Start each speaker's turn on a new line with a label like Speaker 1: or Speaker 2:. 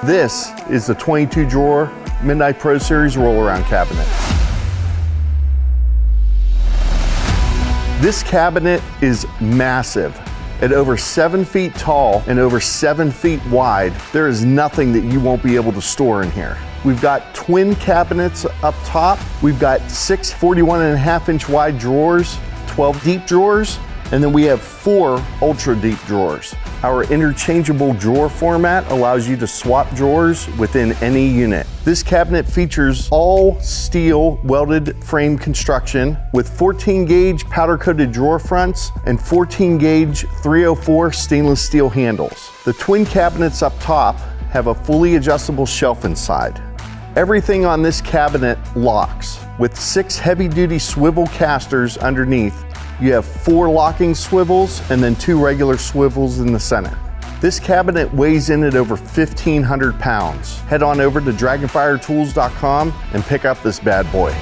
Speaker 1: This is the 22 drawer Midnight Pro Series roll around cabinet. This cabinet is massive. At over 7 feet tall and over 7 feet wide, there is nothing that you won't be able to store in here. We've got twin cabinets up top. We've got 6 41.5-inch wide drawers, 12 deep drawers, and then we have 4 ultra deep drawers. Our interchangeable drawer format allows you to swap drawers within any unit. This cabinet features all steel welded frame construction with 14 gauge powder coated drawer fronts and 14 gauge 304 stainless steel handles. The twin cabinets up top have a fully adjustable shelf inside. Everything on this cabinet locks with 6 heavy duty swivel casters underneath. You have 4 locking swivels and then 2 regular swivels in the center. This cabinet weighs in at over 1,500 pounds. Head on over to dragonfiretools.com and pick up this bad boy.